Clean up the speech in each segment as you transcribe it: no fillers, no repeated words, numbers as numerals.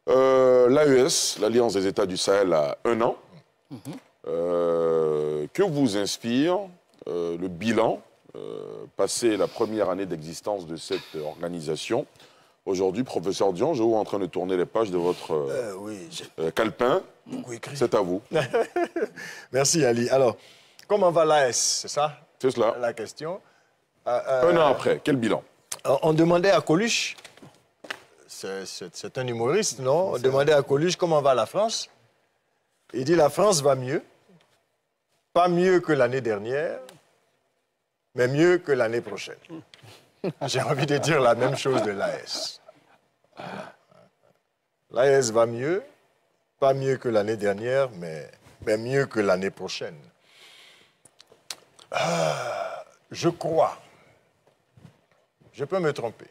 L'AES, l'Alliance des États du Sahel, a 1 an. Que vous inspire le bilan, passé la première année d'existence de cette organisation? Aujourd'hui, professeur Dion, je vous en train de tourner les pages de votre calepin. C'est à vous. Merci Ali. Alors, comment va l'AS, c'est ça? C'est cela. La question. 1 an après, quel bilan? On demandait à Coluche, c'est un humoriste, non? On demandait à Coluche comment va la France. Il dit la France va mieux. Pas mieux que l'année dernière, mais mieux que l'année prochaine. J'ai envie de dire la même chose de l'AS. L'AS va mieux, pas mieux que l'année dernière, mais mieux que l'année prochaine. Je crois, je peux me tromper,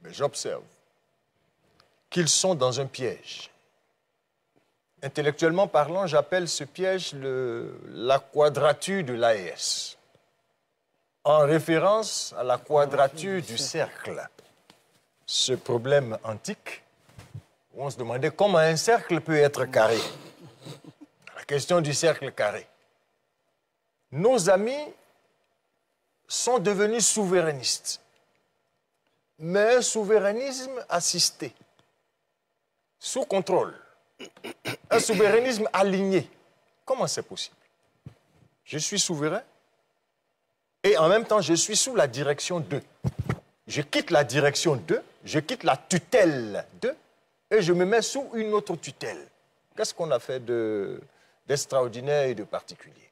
mais j'observe qu'ils sont dans un piège. Intellectuellement parlant, j'appelle ce piège la quadrature de l'AES, en référence à la quadrature du cercle. Ce problème antique, où on se demandait comment un cercle peut être carré. La question du cercle carré. Nos amis sont devenus souverainistes, mais un souverainisme assisté, sous contrôle. Un souverainisme aligné. Comment c'est possible? Je suis souverain et en même temps, je suis sous la direction d'eux. Je quitte la direction d'eux, je quitte la tutelle d'eux et je me mets sous une autre tutelle. Qu'est-ce qu'on a fait d'extraordinaire et de particulier?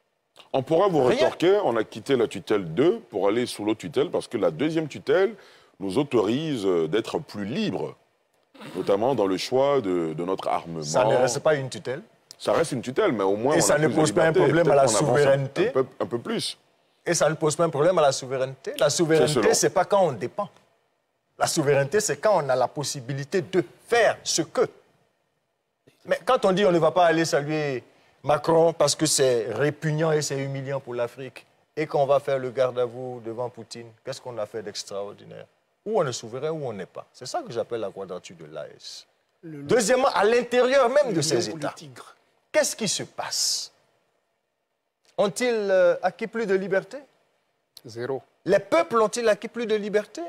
On pourra vous rétorquer, on a quitté la tutelle d'eux pour aller sous l'autre tutelle parce que la deuxième tutelle nous autorise d'être plus libres, notamment dans le choix de notre armement. Ça ne reste pas une tutelle? Ça reste une tutelle, mais au moins... Et ça ne pose pas un problème à la souveraineté? Un peu plus. Et ça ne pose pas un problème à la souveraineté? La souveraineté, ce n'est pas quand on dépend. La souveraineté, c'est quand on a la possibilité de faire ce que. Mais quand on dit on ne va pas aller saluer Macron parce que c'est répugnant et c'est humiliant pour l'Afrique, et qu'on va faire le garde à vous devant Poutine, qu'est-ce qu'on a fait d'extraordinaire? Ou on est souverain ou on n'est pas. C'est ça que j'appelle la quadrature de l'AS. Deuxièmement, à l'intérieur même de ces États, qu'est-ce qui se passe? Ont-ils acquis plus de liberté? Zéro. Les peuples ont-ils acquis plus de liberté?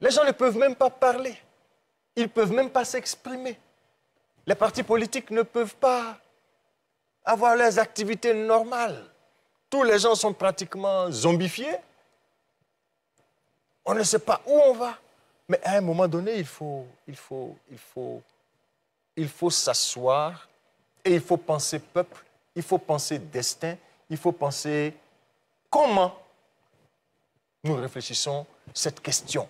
Les gens ne peuvent même pas parler. Ils ne peuvent même pas s'exprimer. Les partis politiques ne peuvent pas avoir leurs activités normales. Tous les gens sont pratiquement zombifiés. On ne sait pas où on va. Mais à un moment donné, il faut s'asseoir et il faut penser peuple, il faut penser destin, il faut penser comment nous réfléchissons cette question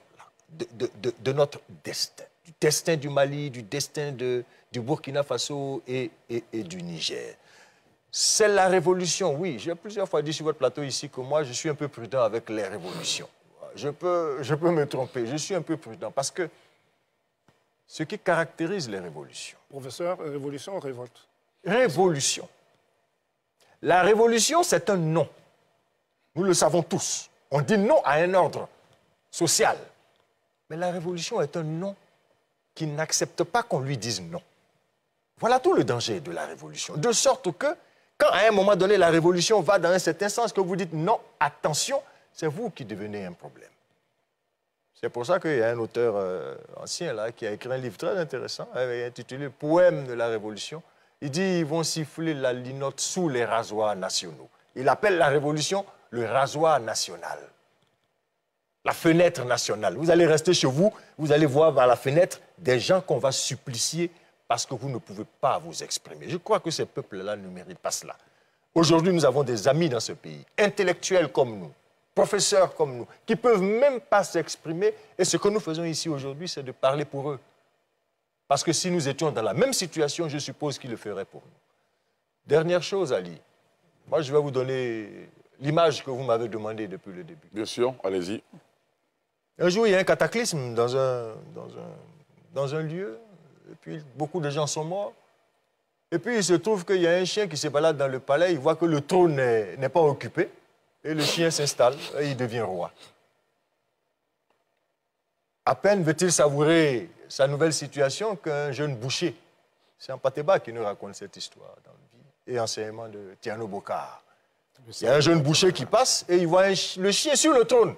de notre destin. Du destin du Mali, du destin du Burkina Faso et du Niger. C'est la révolution, oui. J'ai plusieurs fois dit sur votre plateau ici que moi, je suis un peu prudent avec les révolutions. Je peux me tromper, je suis un peu prudent parce que ce qui caractérise les révolutions... Professeur, révolution ou révolte? Révolution. La révolution, c'est un non. Nous le savons tous. On dit non à un ordre social. Mais la révolution est un non qui n'accepte pas qu'on lui dise non. Voilà tout le danger de la révolution. De sorte que, quand à un moment donné, la révolution va dans un certain sens, que vous dites non, attention, c'est vous qui devenez un problème. C'est pour ça qu'il y a un auteur ancien là, qui a écrit un livre très intéressant, intitulé « Poème de la Révolution ». Il dit « Ils vont siffler la linotte sous les rasoirs nationaux ». Il appelle la révolution le rasoir national. La fenêtre nationale. Vous allez rester chez vous, vous allez voir par la fenêtre des gens qu'on va supplicier parce que vous ne pouvez pas vous exprimer. Je crois que ces peuples-là ne méritent pas cela. Aujourd'hui, nous avons des amis dans ce pays, intellectuels comme nous, professeurs comme nous, qui ne peuvent même pas s'exprimer. Et ce que nous faisons ici aujourd'hui, c'est de parler pour eux. Parce que si nous étions dans la même situation, je suppose qu'ils le feraient pour nous. Dernière chose, Ali. Moi, je vais vous donner l'image que vous m'avez demandé depuis le début. Bien sûr, allez-y. Un jour, il y a un cataclysme dans un lieu, et puis beaucoup de gens sont morts. Et puis, il se trouve qu'il y a un chien qui se balade dans le palais, il voit que le trône n'est pas occupé, et le chien s'installe, et il devient roi. À peine veut-il savourer sa nouvelle situation qu'un jeune boucher, c'est un Pateba qui nous raconte cette histoire dans le vie, et enseignement de Tiano Bokar. Il y a un jeune boucher qui passe et il voit le chien sur le trône.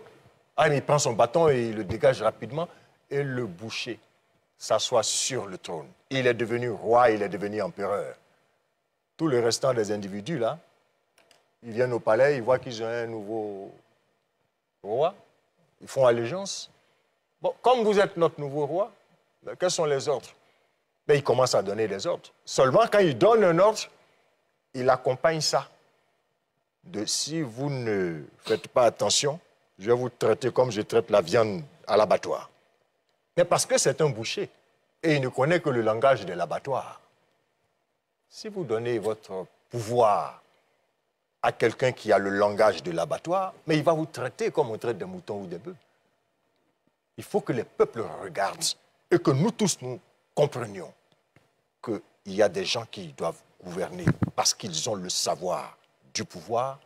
Ah, mais il prend son bâton et il le dégage rapidement. Et le boucher s'assoit sur le trône. Il est devenu roi, il est devenu empereur. Tout le restant des individus, là, ils viennent au palais, ils voient qu'ils ont un nouveau roi. Ils font allégeance. Bon, comme vous êtes notre nouveau roi, ben, quels sont les ordres? Ben, il commence à donner des ordres. Seulement, quand il donne un ordre, il accompagne ça. Si vous ne faites pas attention, je vais vous traiter comme je traite la viande à l'abattoir. Mais parce que c'est un boucher et il ne connaît que le langage de l'abattoir. Si vous donnez votre pouvoir à quelqu'un qui a le langage de l'abattoir, mais il va vous traiter comme on traite des moutons ou des bœufs. Il faut que les peuples regardent et que nous tous, nous comprenions qu'il y a des gens qui doivent gouverner parce qu'ils ont le savoir du pouvoir.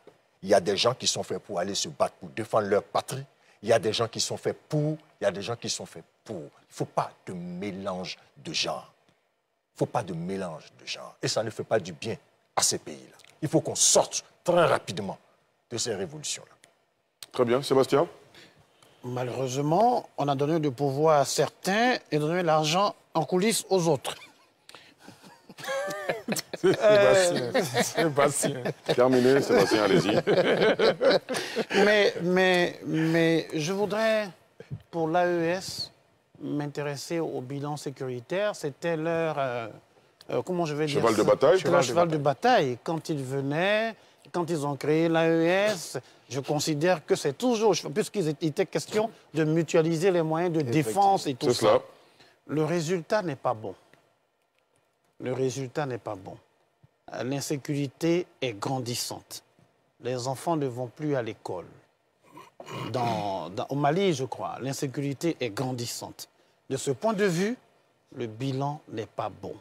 Il y a des gens qui sont faits pour aller se battre, pour défendre leur patrie. Il y a des gens qui sont faits pour, il y a des gens qui sont faits pour. Il ne faut pas de mélange de genres. Il ne faut pas de mélange de genres. Et ça ne fait pas du bien à ces pays-là. Il faut qu'on sorte très rapidement de ces révolutions-là. Très bien. Sébastien? Malheureusement, on a donné du pouvoir à certains et donné l'argent en coulisses aux autres. Sébastien. Terminé, Sébastien, allez-y. Mais je voudrais, pour l'AES, m'intéresser au bilan sécuritaire. C'était leur, comment je vais dire Cheval ça? de bataille. Cheval de bataille. Quand ils venaient, quand ils ont créé l'AES, je considère que c'est toujours, puisqu'il était question de mutualiser les moyens de défense et tout ça. C'est cela. Le résultat n'est pas bon. Le résultat n'est pas bon. L'insécurité est grandissante. Les enfants ne vont plus à l'école. Au Mali, je crois, l'insécurité est grandissante. De ce point de vue, le bilan n'est pas bon.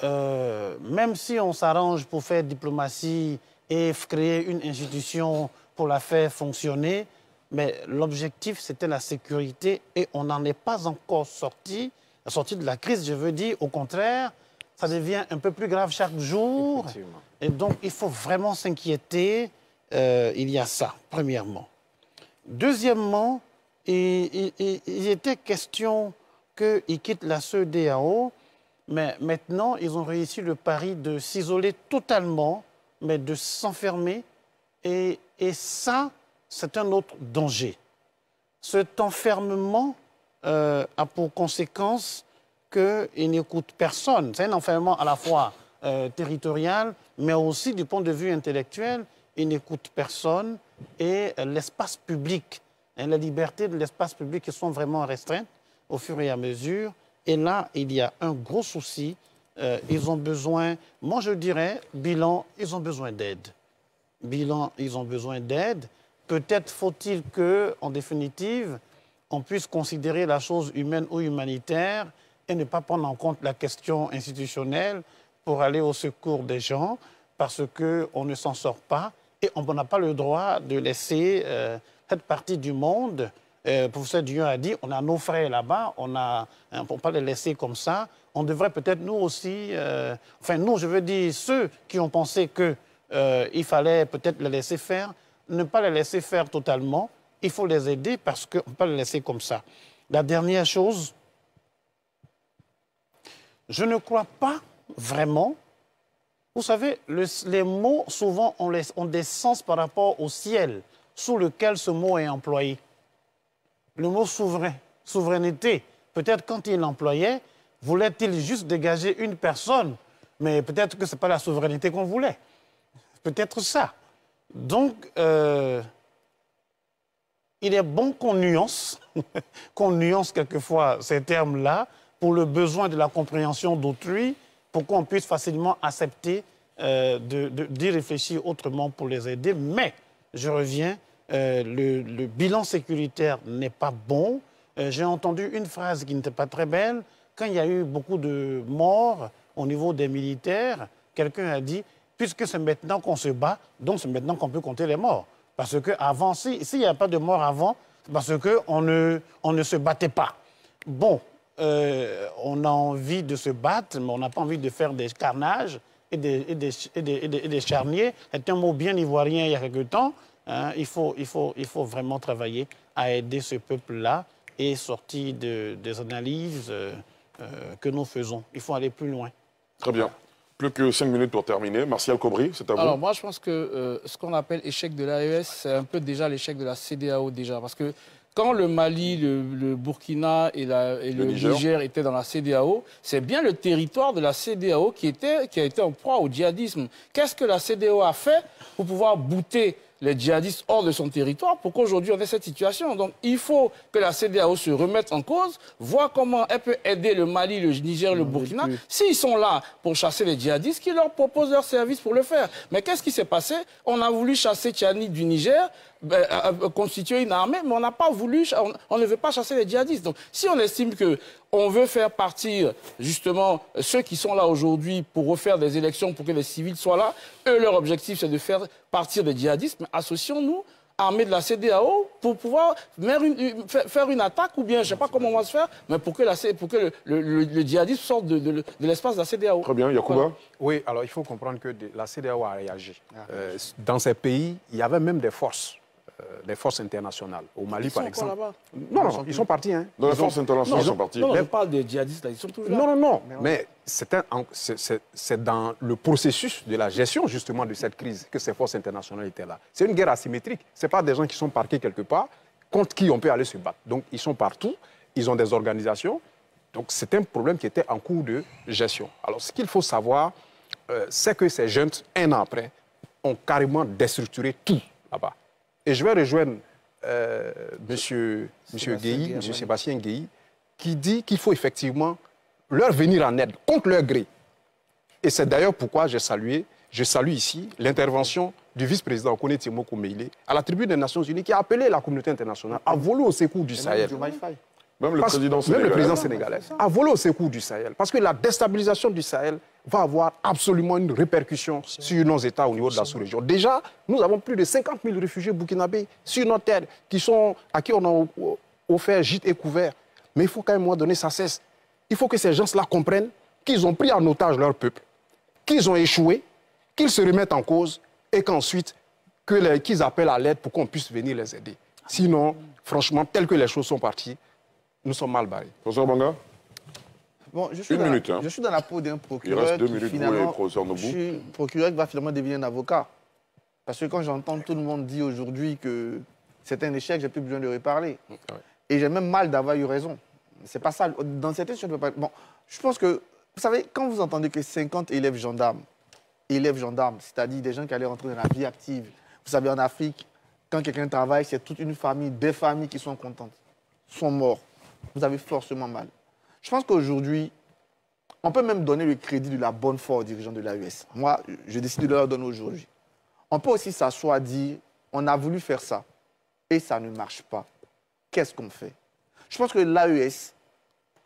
Même si on s'arrange pour faire diplomatie et créer une institution pour la faire fonctionner, mais l'objectif, c'était la sécurité et on n'en est pas encore sorti. La sortie de la crise, je veux dire, au contraire, ça devient un peu plus grave chaque jour. Et donc, il faut vraiment s'inquiéter. Il y a ça, premièrement. Deuxièmement, il était question qu'ils quittent la CEDEAO, mais maintenant, ils ont réussi le pari de s'isoler totalement, mais de s'enfermer. Et ça, c'est un autre danger. Cet enfermement a pour conséquence qu'il n'écoute personne. C'est un enfermement à la fois territorial, mais aussi du point de vue intellectuel. Il n'écoute personne et l'espace public, la liberté de l'espace public sont vraiment restreintes au fur et à mesure. Et là, il y a un gros souci. Ils ont besoin, moi je dirais, bilan, ils ont besoin d'aide. Bilan, ils ont besoin d'aide. Peut-être faut-il qu'en définitive, on puisse considérer la chose humaine ou humanitaire et ne pas prendre en compte la question institutionnelle pour aller au secours des gens parce qu'on ne s'en sort pas et on n'a pas le droit de laisser cette partie du monde. Le professeur Dion a dit, on a nos frères là-bas, on ne peut pas les laisser comme ça. On devrait peut-être nous aussi, enfin nous, je veux dire ceux qui ont pensé qu'il fallait peut-être les laisser faire, ne pas les laisser faire totalement. Il faut les aider parce qu'on ne peut pas les laisser comme ça. La dernière chose, je ne crois pas vraiment. Vous savez, les mots, souvent, ont des sens par rapport au ciel sous lequel ce mot est employé. Le mot souverain, souveraineté, peut-être quand il l'employait, voulait-il juste dégager une personne, mais peut-être que ce n'est pas la souveraineté qu'on voulait. Peut-être ça. Donc, il est bon qu'on nuance, qu'on nuance quelquefois ces termes-là pour le besoin de la compréhension d'autrui, pour qu'on puisse facilement accepter d'y réfléchir autrement pour les aider. Mais, je reviens, le bilan sécuritaire n'est pas bon. J'ai entendu une phrase qui n'était pas très belle. Quand il y a eu beaucoup de morts au niveau des militaires, quelqu'un a dit, puisque c'est maintenant qu'on se bat, donc c'est maintenant qu'on peut compter les morts. Parce qu'avant, s'il n'y a pas de mort avant, parce qu'on ne se battait pas. Bon, on a envie de se battre, mais on n'a pas envie de faire des carnages et des charniers. C'est un mot bien ivoirien il y a quelque temps. Hein, il faut vraiment travailler à aider ce peuple-là et sortir des analyses que nous faisons. Il faut aller plus loin. Très bien. Plus que 5 minutes pour terminer. Martial Kobri, c'est à vous. Alors moi, je pense que ce qu'on appelle échec de l'AES, c'est un peu déjà l'échec de la CEDEAO déjà. Parce que quand le Mali, le Burkina et le Niger étaient dans la CEDEAO, c'est bien le territoire de la CEDEAO qui a été en proie au djihadisme. Qu'est-ce que la CEDEAO a fait pour pouvoir bouter les djihadistes hors de son territoire pour qu'aujourd'hui on ait cette situation? Donc il faut que la CEDEAO se remette en cause, voir comment elle peut aider le Mali, le Niger, le Burkina. S'ils sont là pour chasser les djihadistes, qu'ils leur proposent leur service pour le faire. Mais qu'est-ce qui s'est passé? On a voulu chasser Tchani du Niger, constituer une armée, mais on n'a pas voulu, on ne veut pas chasser les djihadistes. Donc si on estime qu'on veut faire partir justement ceux qui sont là aujourd'hui pour refaire des élections, pour que les civils soient là, eux, leur objectif c'est de faire partir des djihadistes, mais associons-nous, armée de la CEDEAO, pour pouvoir faire une attaque, ou bien, je ne sais pas comment on va se faire, mais pour que le djihadisme sorte de l'espace de la CEDEAO. Très bien, Yacouba. Voilà. Oui, alors il faut comprendre que la CEDEAO a réagi. Dans ces pays, il y avait même des forces internationales. Au Mali, par exemple. Non, ils sont partis. Hein. Non, les forces internationales sont parties. Non, je parle des djihadistes, là, ils sont toujours là. Non, mais c'est dans le processus de la gestion, justement, de cette crise que ces forces internationales étaient là. C'est une guerre asymétrique. Ce n'est pas des gens qui sont parqués quelque part, contre qui on peut aller se battre. Donc, ils sont partout, ils ont des organisations. Donc, c'est un problème qui était en cours de gestion. Alors, ce qu'il faut savoir, c'est que ces jeunes, un an après, ont carrément déstructuré tout là-bas. Et je vais rejoindre M. Sébastien Gueye, qui dit qu'il faut effectivement leur venir en aide, contre leur gré. Et c'est d'ailleurs pourquoi je salue ici l'intervention du vice-président Kone Timoko Meile à la tribune des Nations Unies, qui a appelé la communauté internationale à voler au secours du Sahel. Même le président sénégalais a volé au secours du Sahel. Parce que la déstabilisation du Sahel va avoir absolument une répercussion sur nos États au niveau de la sous-région. Déjà, nous avons plus de 50 000 réfugiés burkinabés sur notre terre à qui on a offert gîte et couvert. Mais il faut quand même, à un moment donné, ça cesse. Il faut que ces gens-là comprennent qu'ils ont pris en otage leur peuple, qu'ils ont échoué, qu'ils se remettent en cause et qu'ensuite, qu'ils appellent à l'aide pour qu'on puisse venir les aider. Sinon, franchement, tel que les choses sont parties, nous sommes mal barrés. Professeur Banga. Bon, je suis dans la peau d'un procureur. Il reste 2 minutes, vous et professeur Nobou. Je suis procureur qui va finalement devenir un avocat. Parce que quand j'entends tout le monde dire aujourd'hui que c'est un échec, j'ai plus besoin de reparler. Ouais. Et j'ai même mal d'avoir eu raison. C'est pas ça. Dans cette étude, bon, je pense que, vous savez, quand vous entendez que 50 élèves gendarmes, c'est-à-dire des gens qui allaient rentrer dans la vie active, vous savez, en Afrique, quand quelqu'un travaille, c'est toute une famille, des familles qui sont contentes, sont morts. Vous avez forcément mal. Je pense qu'aujourd'hui, on peut même donner le crédit de la bonne foi aux dirigeants de l'AES. Moi, je décide de leur donner aujourd'hui. On peut aussi s'asseoir et dire, on a voulu faire ça et ça ne marche pas. Qu'est-ce qu'on fait? Je pense que l'AES,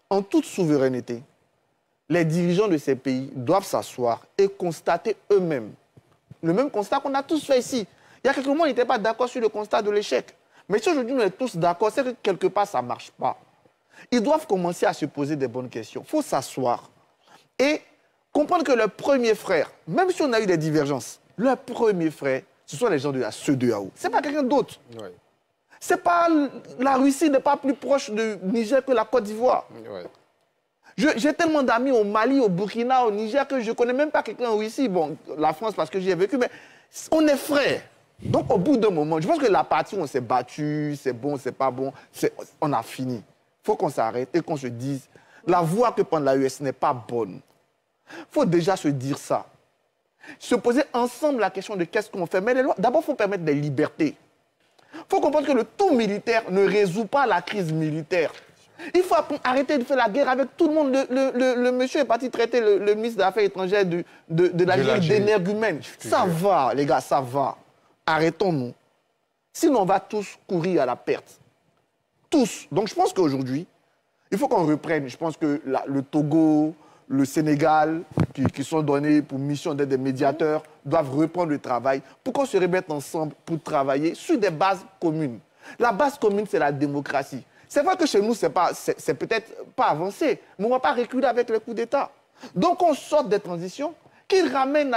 en toute souveraineté, les dirigeants de ces pays doivent s'asseoir et constater eux-mêmes le même constat qu'on a tous fait ici. Il y a quelques mois, on n'était pas d'accord sur le constat de l'échec. Mais si aujourd'hui, nous sommes tous d'accord, c'est que quelque part, ça ne marche pas. Ils doivent commencer à se poser des bonnes questions. Il faut s'asseoir et comprendre que leurs premiers frères, même si on a eu des divergences, leurs premiers frères, ce sont les gens de la CEDEAO. Ce n'est pas quelqu'un d'autre. Oui. C'est pas, la Russie n'est pas plus proche du Niger que la Côte d'Ivoire. Oui. J'ai tellement d'amis au Mali, au Burkina, au Niger, que je ne connais même pas quelqu'un en Russie. Bon, la France, parce que j'y ai vécu, mais on est frères. Donc, au bout d'un moment, je pense que la partie où on s'est battu, c'est bon, c'est pas bon, on a fini. Il faut qu'on s'arrête et qu'on se dise, la voie que prend l'AES n'est pas bonne. Il faut déjà se dire ça. Se poser ensemble la question de qu'est-ce qu'on fait. Mais d'abord, il faut permettre des libertés. Il faut comprendre que le tout militaire ne résout pas la crise militaire. Il faut arrêter de faire la guerre avec tout le monde. Le monsieur est parti traiter le ministre des Affaires étrangères de l'Algérie d'énergumène. Ça va, les gars, ça va. Arrêtons-nous. Sinon, on va tous courir à la perte. Tous. Donc, je pense qu'aujourd'hui, il faut qu'on reprenne. Je pense que le Togo, le Sénégal, qui sont donnés pour mission d'être des médiateurs, doivent reprendre le travail pour qu'on se remette ensemble pour travailler sur des bases communes. La base commune, c'est la démocratie. C'est vrai que chez nous, c'est peut-être pas avancé, mais on ne va pas reculer avec les coups d'État. Donc, on sort des transitions qui ramènent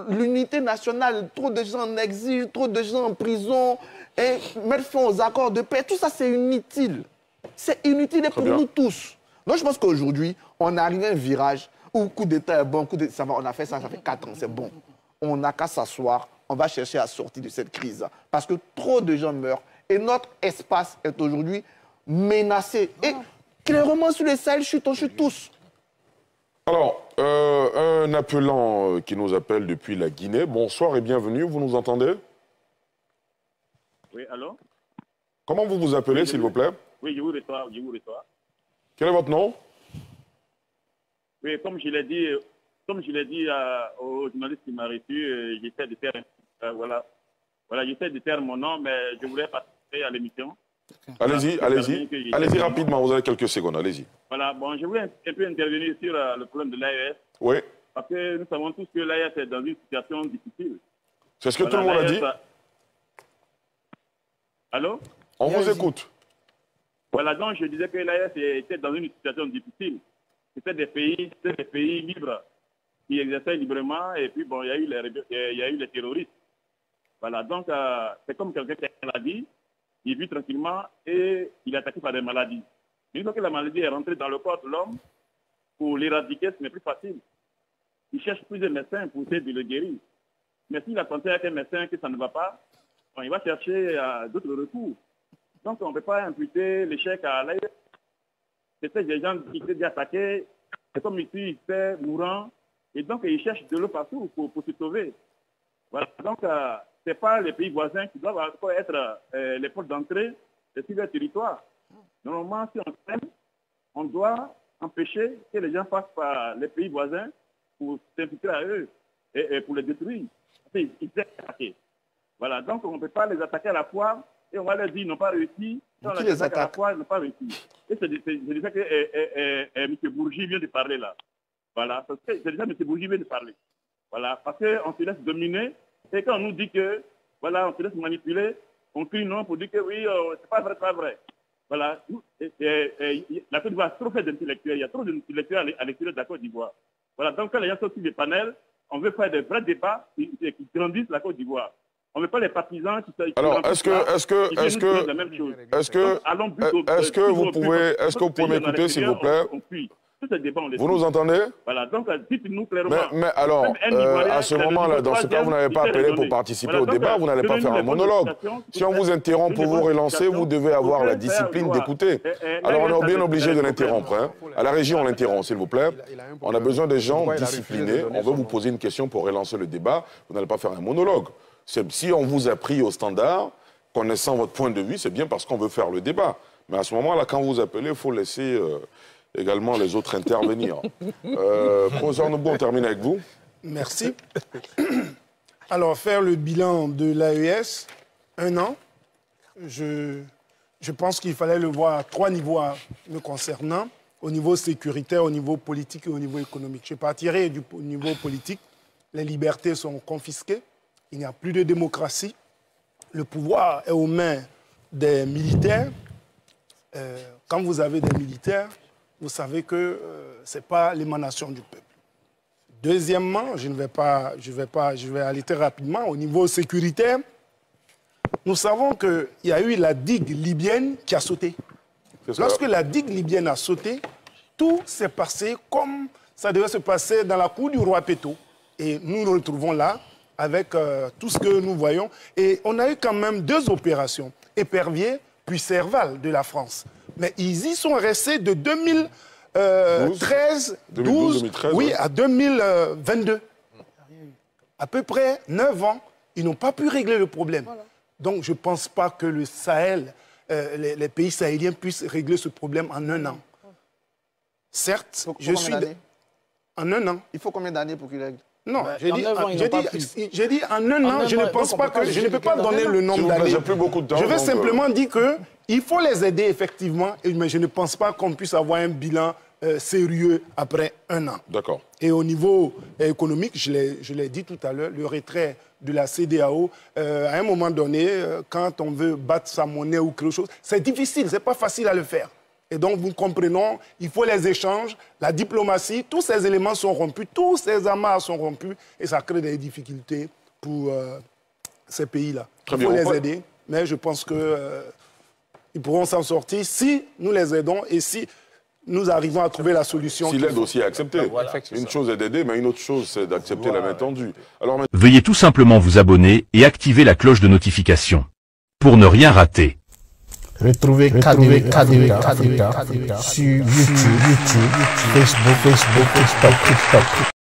l'unité nationale. Trop de gens en exil, trop de gens en prison, et mettre fin aux accords de paix. Tout ça, c'est inutile. C'est inutile pour nous tous. Donc, je pense qu'aujourd'hui, on arrive à un virage où coup d'État est bon, on a fait ça, ça fait 4 ans, c'est bon. On n'a qu'à s'asseoir, on va chercher à sortir de cette crise. Parce que trop de gens meurent et notre espace est aujourd'hui menacé. Et clairement, sur les Sahel, on chute tous. Alors, un appelant qui nous appelle depuis la Guinée. Bonsoir et bienvenue, vous nous entendez? Oui, allô? Comment vous vous appelez, s'il vous plaît? Oui, je vous reçois, je vous reçois. Quel est votre nom? Oui, comme je l'ai dit au journaliste qui m'a reçu, j'essaie de faire, j'essaie de faire mon nom, mais je voulais participer à l'émission. Allez-y, allez-y. Allez-y rapidement, vous avez quelques secondes, allez-y. Voilà, bon, je voulais un peu intervenir sur le problème de l'AES. Oui. Parce que nous savons tous que l'AES est dans une situation difficile. C'est ce que tout le monde a dit. Allô? On vous écoute. Voilà, donc je disais que l'AES était dans une situation difficile. C'était des pays libres qui exerçaient librement et puis bon, il y a eu les terroristes. Voilà, donc c'est comme quelqu'un qui l'a dit, il vit tranquillement et il est attaqué par des maladies. Une fois que la maladie est rentrée dans le corps de l'homme, pour l'éradiquer, ce n'est plus facile. Il cherche plusieurs médecins pour essayer de le guérir. Mais s'il a pensé avec un médecin que ça ne va pas, bon, il va chercher d'autres recours. Donc on ne peut pas imputer l'échec à l'AES. C'était des gens qui étaient attaqués, c'est comme ici, ils étaient mourants, et donc ils cherchent de l'eau partout pour se sauver. Voilà, donc ce n'est pas les pays voisins qui doivent encore être les portes d'entrée sur leur territoire. Normalement, si on s'aime, on doit empêcher que les gens passent par les pays voisins pour s'infiltrer à eux et pour les détruire. Ils étaient attaqués. Voilà, donc on ne peut pas les attaquer à la fois et on va leur dire qu'ils n'ont pas réussi. Si on les attaque à la fois, ils n'ont pas réussi. Et c'est de ça que M. Bourgi vient de parler là. Voilà, parce que c'est déjà M. Bourgi vient de parler. Voilà, parce qu'on se laisse dominer et quand on nous dit que, voilà, on se laisse manipuler, on crie non pour dire que oui, c'est pas vrai, c'est pas vrai. Voilà, la Côte d'Ivoire a trop fait d'intellectuels, il y a trop d'intellectuels à l'extérieur de la Côte d'Ivoire. Voilà, donc quand les gens sont sur les panels, on veut faire des vrais débats qui grandissent la Côte d'Ivoire. On ne veut pas les partisans qui alors, est-ce que vous pouvez m'écouter, s'il vous plaît? Vous nous entendez? Voilà, donc dites-nous clairement. Mais alors, à ce moment-là, dans ce cas, vous n'avez pas appelé pour participer au débat, vous n'allez pas faire un monologue. Si on vous interrompt pour vous relancer, vous devez avoir la discipline d'écouter. Alors on est bien obligé de l'interrompre. Hein. À la régie, on l'interrompt, s'il vous plaît. On a besoin de gens disciplinés. On veut vous poser une question pour relancer le débat. Vous n'allez pas faire un monologue. Si on vous a pris au standard, connaissant votre point de vue, c'est bien parce qu'on veut faire le débat. Mais à ce moment-là, quand vous appelez, il faut laisser également les autres intervenir. Professeur Nobo, on termine avec vous. Merci. Alors, faire le bilan de l'AES, 1 an, je pense qu'il fallait le voir à 3 niveaux me concernant, au niveau sécuritaire, au niveau politique et au niveau économique. Je partirai du niveau politique. Les libertés sont confisquées. Il n'y a plus de démocratie. Le pouvoir est aux mains des militaires. Quand vous avez des militaires, vous savez que ce n'est pas l'émanation du peuple. Deuxièmement, je vais aller très rapidement. Au niveau sécuritaire, nous savons qu'il y a eu la digue libyenne qui a sauté. Lorsque la digue libyenne a sauté, tout s'est passé comme ça devait se passer dans la cour du roi Péto. Et nous nous retrouvons là avec tout ce que nous voyons. Et on a eu quand même 2 opérations, Épervier puis Serval de la France. Mais ils y sont restés de 2013, oui, à 2022. À peu près 9 ans, ils n'ont pas pu régler le problème. Voilà. Donc je ne pense pas que le Sahel, les pays sahéliens puissent régler ce problème en 1 an. Certes, je suis... En 1 an. Il faut combien d'années pour qu'il règle? Non, j'ai dit en 1 an, je ne pense pas que... Je ne peux pas donner le nombre d'années. Je vais simplement dire qu'il faut les aider, effectivement, mais je ne pense pas qu'on puisse avoir un bilan sérieux après un an. D'accord. Et au niveau économique, je l'ai dit tout à l'heure, le retrait de la CEDEAO, à un moment donné, quand on veut battre sa monnaie ou quelque chose, c'est difficile, c'est pas facile à le faire. Et donc, nous comprenons, il faut les échanges, la diplomatie, tous ces éléments sont rompus, tous ces amarres sont rompus, et ça crée des difficultés pour ces pays-là. Il faut les aider, mais je pense qu'ils pourront s'en sortir si nous les aidons et si nous arrivons à trouver la solution. Si l'aide aussi est acceptée. Voilà, une chose est d'aider, mais une autre chose, c'est d'accepter la main tendue. Alors, veuillez tout simplement vous abonner et activer la cloche de notification pour ne rien rater. Retrouvez KDV Africa sur YouTube, Facebook, TikTok.